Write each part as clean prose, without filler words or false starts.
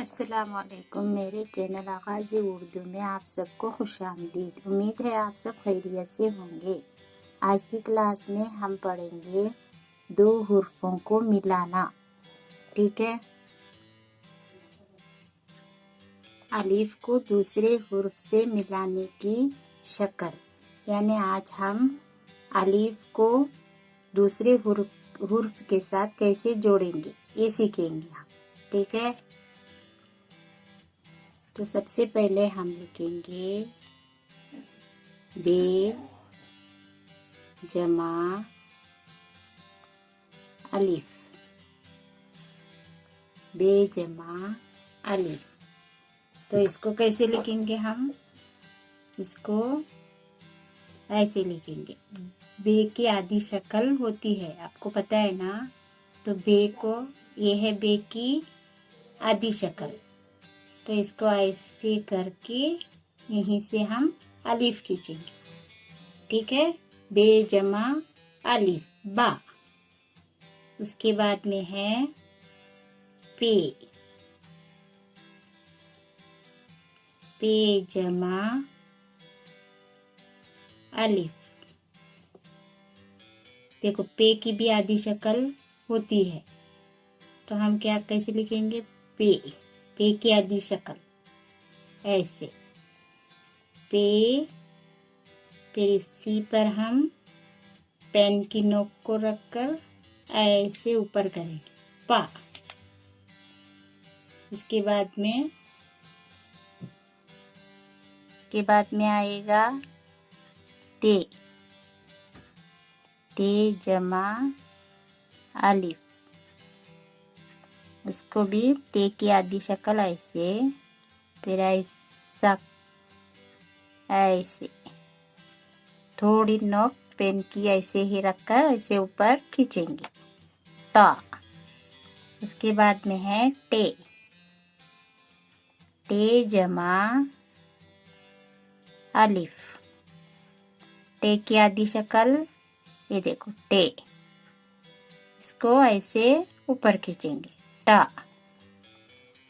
अस्सलामुअलैकुम। मेरे चैनल आगाज़ उर्दू में आप सबको खुशामदीद। उम्मीद है आप सब खैरियत से होंगे। आज की क्लास में हम पढ़ेंगे दो हुर्फों को मिलाना। ठीक है, अलीफ को दूसरे हुर्फ से मिलाने की शक्ल, यानी आज हम अलीफ को दूसरे हुर्फ के साथ कैसे जोड़ेंगे ये सीखेंगे हम। ठीक है, तो सबसे पहले हम लिखेंगे बे जमा अलिफ, बे जमा अलिफ। तो इसको कैसे लिखेंगे हम? इसको ऐसे लिखेंगे। बे की आधी शक्ल होती है, आपको पता है ना। तो बे को, ये है बे की आधी शक्ल। तो इसको ऐसे करके यहीं से हम अलिफ खींचेंगे। ठीक है, बे जमा अलिफ बा। उसके बाद में है पे, पे जमा अलिफ। देखो, पे की भी आधी शक्ल होती है, तो हम क्या कैसे लिखेंगे? पे, पे की आधी शक्ल ऐसे पे। फिर इसी पर हम पेन की नोक को रखकर ऐसे ऊपर करेंगे पा। उसके बाद में आएगा ते, ते जमा अलिफ। उसको भी ते की आधी शक्ल ऐसे, फिर ऐसा, ऐसे थोड़ी नोक पेन की ऐसे ही रखकर ऐसे ऊपर खींचेंगे ता। उसके बाद में है टे, टे जमा अलिफ। टे की आधी शक्ल, ये देखो टे, इसको ऐसे ऊपर खींचेंगे टा।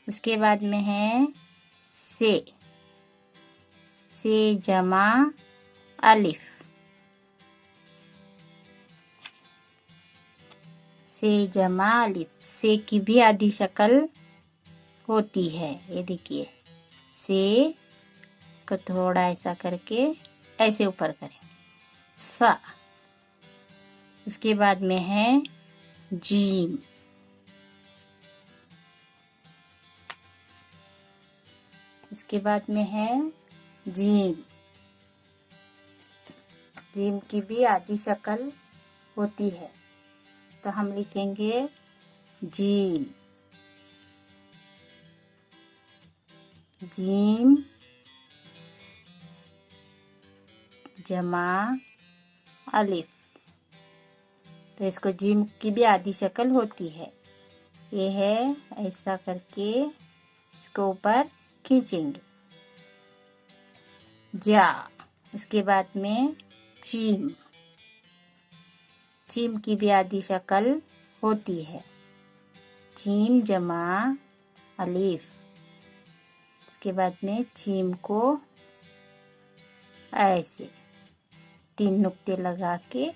उसके बाद में है से, से जमा अलिफ, से जमा अलिफ। से की भी आधी शक्ल होती है, ये देखिए से। इसको थोड़ा ऐसा करके ऐसे ऊपर करें सा। उसके बाद में है जीम, उसके बाद में है जीम। जीम की भी आधी शक्ल होती है, तो हम लिखेंगे जीम, जीम जमा अलिफ। तो इसको जीम की भी आधी शक्ल होती है, ये है ऐसा करके इसको ऊपर खींचेंगे जा। उसके बाद में चीम, चीम की भी आधी शक्ल होती है, चीम जमा अलिफ। उसके बाद में चीम को ऐसे 3 नुक्ते लगा के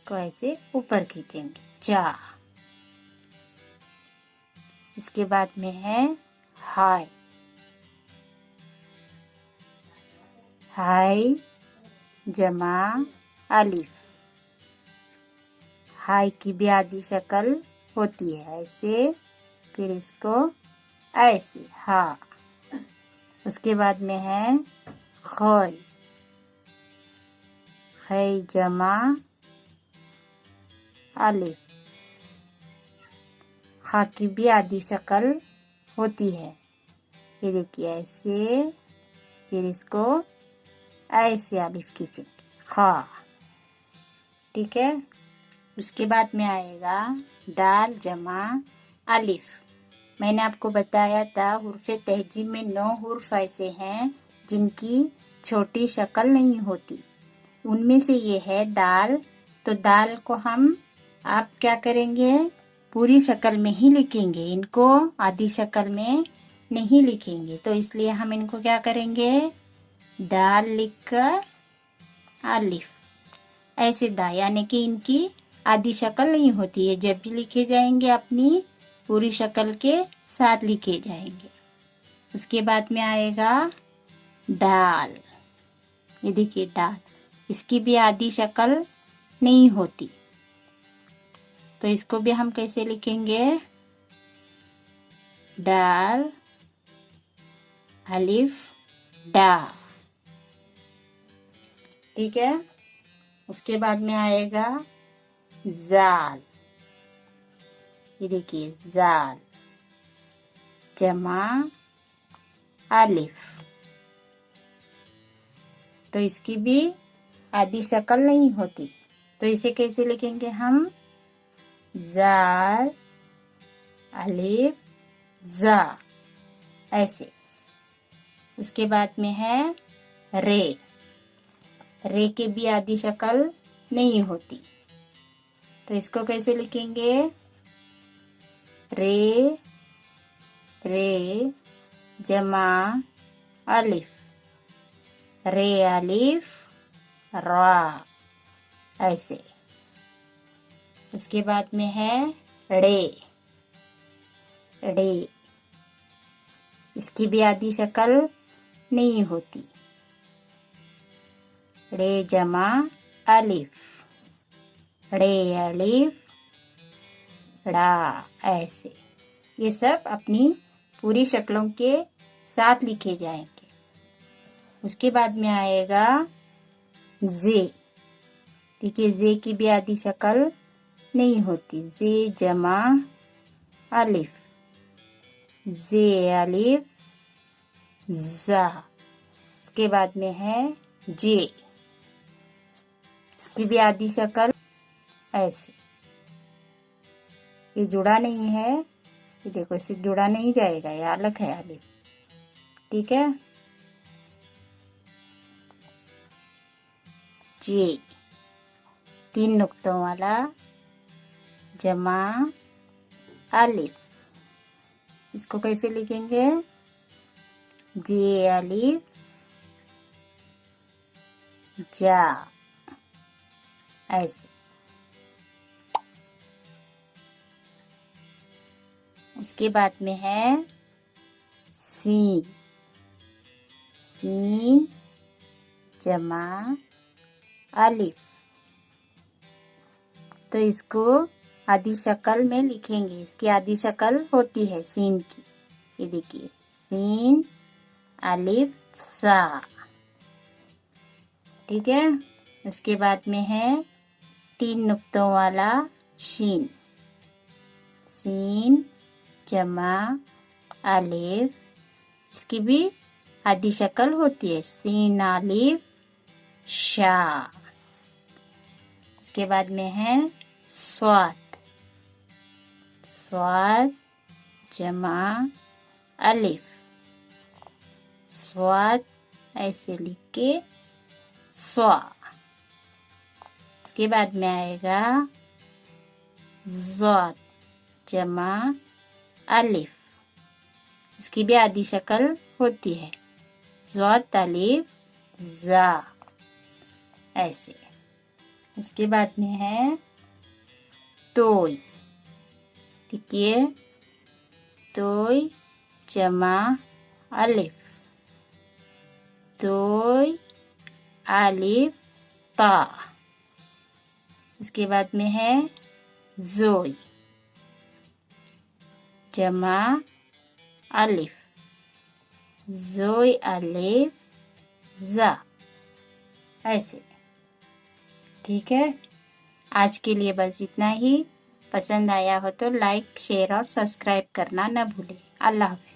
को ऐसे ऊपर खींचेंगे जा। इसके बाद में है हाय, हाय जमा अलिफ। हाय की भी आधी शक्ल होती है ऐसे, फिर इसको ऐसे हा। उसके बाद में है खै, खै जमा अलिफ। खा की भी आधी शक्ल होती है, ये देखिए ऐसे, फिर इसको ऐसे अलिफ खींचेंगे खा। ठीक है, उसके बाद में आएगा दाल जमा अलिफ। मैंने आपको बताया था हुर्फ़े तहजीब में 9 हुर्फ ऐसे हैं जिनकी छोटी शक्ल नहीं होती, उनमें से ये है दाल। तो दाल को हम आप क्या करेंगे? पूरी शक्ल में ही लिखेंगे, इनको आधी शक्ल में नहीं लिखेंगे, तो इसलिए हम इनको क्या करेंगे, दाल लिखकर अलिफ, ऐसे दा, यानी कि इनकी आधी शक्ल नहीं होती है। जब भी लिखे जाएंगे अपनी पूरी शक्ल के साथ लिखे जाएंगे। उसके बाद में आएगा डाल। ये देखिए डाल, इसकी भी आधी शक्ल नहीं होती, तो इसको भी हम कैसे लिखेंगे, डाल अलिफ डा। ठीक है। उसके बाद में आएगा जाल। ये देखिए जाल जमा अलिफ, तो इसकी भी आधी शक्ल नहीं होती, तो इसे कैसे लिखेंगे हम, जाल अलिफ जा, ऐसे। उसके बाद में है रे। रे के भी आधी शक्ल नहीं होती, तो इसको कैसे लिखेंगे, रे रे जमा अलिफ, रे अलिफ रा, ऐसे। उसके बाद में है रे। रे, इसकी भी आधी शक्ल नहीं होती, रे जमा अलिफ, रे अलिफ ड़ा, ऐसे। ये सब अपनी पूरी शक्लों के साथ लिखे जाएंगे। उसके बाद में आएगा जे। देखिए जे की भी आधी शक्ल नहीं होती, जे जमा अलिफ, जे अलिफ जा। उसके बाद में है जे, इसकी भी आधी शक्ल ऐसे, ये जुड़ा नहीं है, ये देखो इसे जुड़ा नहीं जाएगा, ये अलग है अलिफ। ठीक है। जे 3 नुक्तों वाला जमा अलिफ, इसको कैसे लिखेंगे, जे अलिफ जा, ऐसे। उसके बाद में है सीन। सीन जमा अलिफ, तो इसको आधी शक्ल में लिखेंगे, इसकी आधी शक्ल होती है सीन की। ये देखिए सीन अलिफ सा। ठीक है। उसके बाद में है 3 नुक्तों वाला शीन। सीन जमा अलिफ, इसकी भी आधी शक्ल होती है, सीन अलिफ शा। उसके बाद में है स्वाद। स्वाद जमा अलिफ, स्वाद ऐसे लिख के स्वा। उसके बाद में आएगा ज़ाद जमा अलिफ, इसकी भी आधी शक्ल होती है, ज़ाद अलिफ जा, ऐसे। उसके बाद में है तोय। देखिए तोय जमा अलिफ, तोय अलिफ ता। इसके बाद में है जोय जमा अलिफ, जोय अलिफ जा, ऐसे। ठीक है। आज के लिए बस इतना ही। पसंद आया हो तो लाइक, शेयर और सब्सक्राइब करना न भूलें। अल्लाह हाफ़िज़।